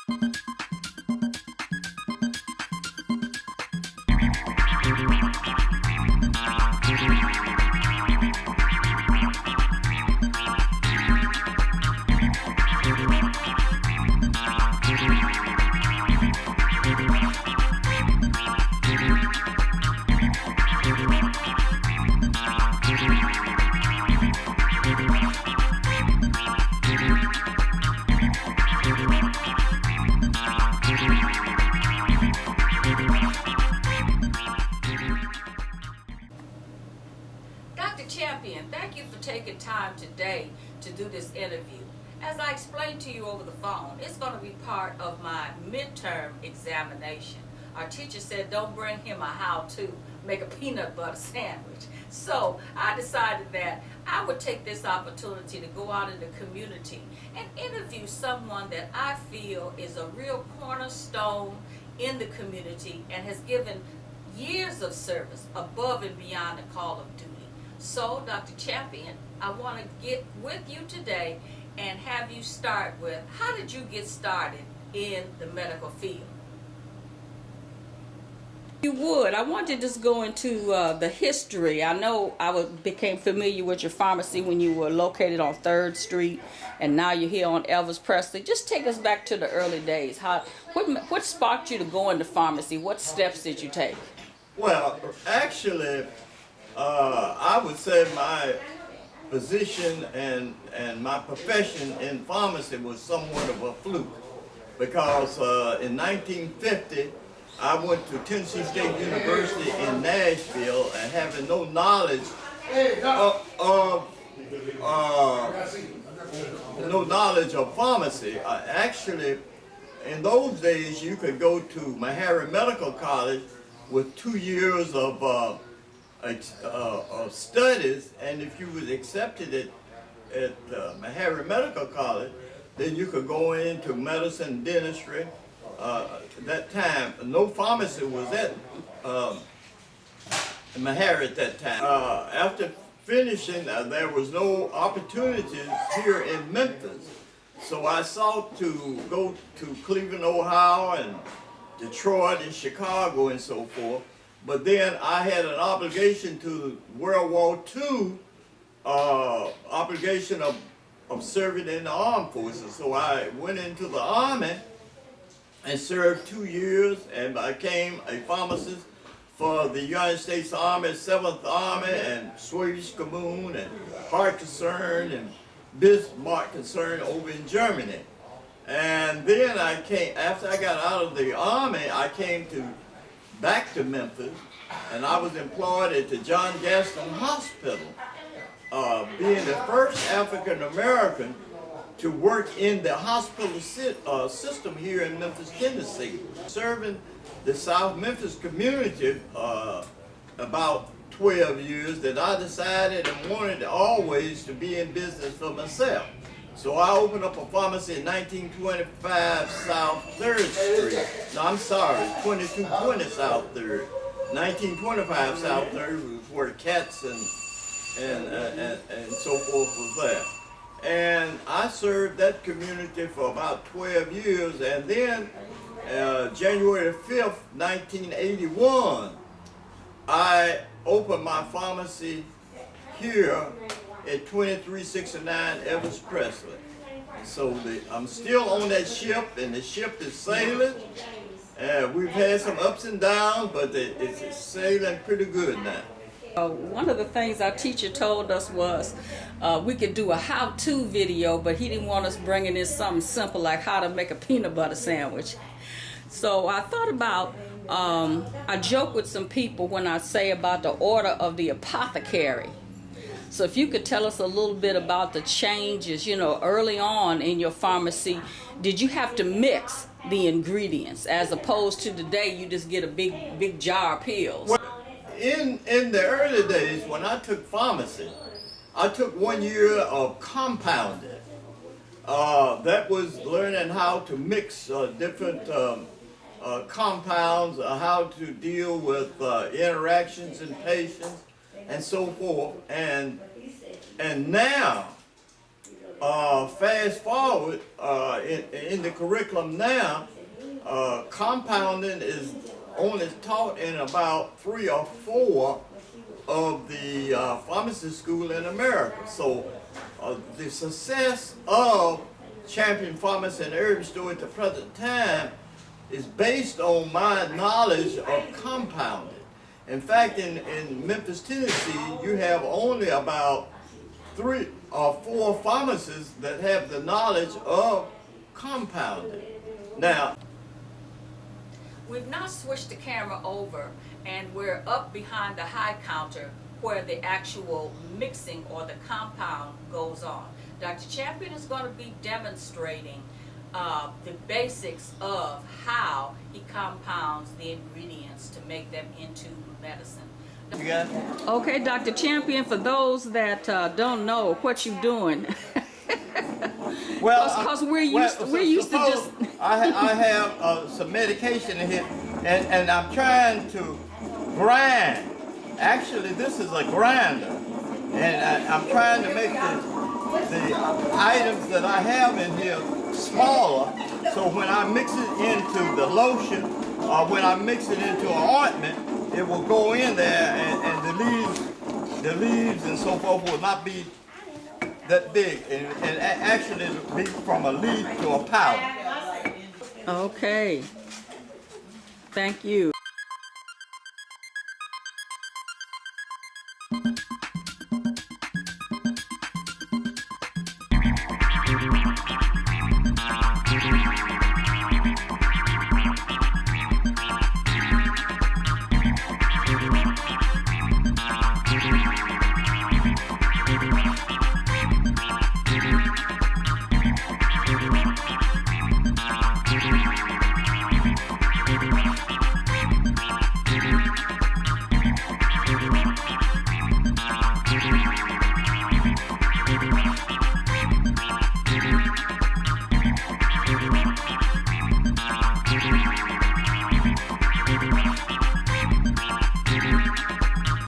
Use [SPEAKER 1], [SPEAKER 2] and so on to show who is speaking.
[SPEAKER 1] Dr. Champion, thank you for taking time today to do this interview. As I explained to you over the phone, it's going to be part of my midterm examination. Our teacher said don't bring him a how-to make a peanut butter sandwich. So I decided that I would take this opportunity to go out in the community and interview someone that I feel is a real cornerstone in the community and has given years of service above and beyond the call of duty. So, Dr. Champion, I want to get with you today and have you start with, how did you get started in the medical field? You would. I want you to just go into the history. I know became familiar with your pharmacy when you were located on 3rd Street, and now you're here on Elvis Presley. Just take us back to the early days. What sparked you to go into pharmacy? What steps did you take?
[SPEAKER 2] Well, actually, I would say my position and my profession in pharmacy was somewhat of a fluke, because in 1950 I went to Tennessee State University in Nashville, and having no knowledge of pharmacy. Actually, in those days you could go to Meharry Medical College with 2 years of studies, and if you was accepted at Meharry Medical College, then you could go into medicine, dentistry. That time, no pharmacy was at Meharry at that time. After finishing, there was no opportunities here in Memphis, so I sought to go to Cleveland, Ohio, and Detroit and Chicago and so forth. But then I had an obligation to World War II, obligation of serving in the armed forces. So I went into the Army and served 2 years and became a pharmacist for the United States Army, 7th Army, and Swedish Commune, and Heart Concern, and Bismarck Concern over in Germany. And then I came, after I got out of the Army, I came back to Memphis, and I was employed at the John Gaston Hospital, being the first African American to work in the hospital system here in Memphis, Tennessee. Serving the South Memphis community about 12 years, that I decided and wanted always to be in business for myself. So I opened up a pharmacy in 1925 South 3rd Street. No, I'm sorry, 2220 South 3rd. 1925 South 3rd was where Cats and so forth was there. And I served that community for about 12 years, and then January 5th, 1981, I opened my pharmacy here at 2369 Elvis Presley. So I'm still on that ship, and the ship is sailing. We've had some ups and downs, but it's sailing pretty good now.
[SPEAKER 1] One of the things our teacher told us was we could do a how-to video, but he didn't want us bringing in something simple like how to make a peanut butter sandwich. So I thought about, I joke with some people when I say about the order of the apothecary. So if you could tell us a little bit about the changes, early on in your pharmacy, did you have to mix the ingredients as opposed to today you just get a big jar of pills?
[SPEAKER 2] Well, in the early days when I took pharmacy, I took 1 year of compounding. That was learning how to mix different compounds, how to deal with interactions in patients, and so forth. And now fast forward in the curriculum now, compounding is only taught in about 3 or 4 of the pharmacy school in America. So the success of Champion Pharmacy and Herb Store at the present time is based on my knowledge of compounding. In fact, in Memphis, Tennessee, you have only about 3 or 4 pharmacists that have the knowledge of compounding. Now,
[SPEAKER 1] we've now switched the camera over and we're up behind the high counter where the actual mixing or the compound goes on. Dr. Champion is going to be demonstrating the basics of how he compounds the ingredients to make them into medicine.
[SPEAKER 2] you got it?
[SPEAKER 1] Okay, Dr. Champion, for those that don't know what you're doing,
[SPEAKER 2] Well,
[SPEAKER 1] because we're used to just.
[SPEAKER 2] I have some medication in here, and I'm trying to grind. Actually, this is a grinder, and I'm trying to make the items that I have in here smaller, so when I mix it into the lotion, or when I mix it into an ointment, it will go in there, and the leaves and so forth will not be that big, and actually it'll be from a leaf to a powder.
[SPEAKER 1] Okay. Thank you.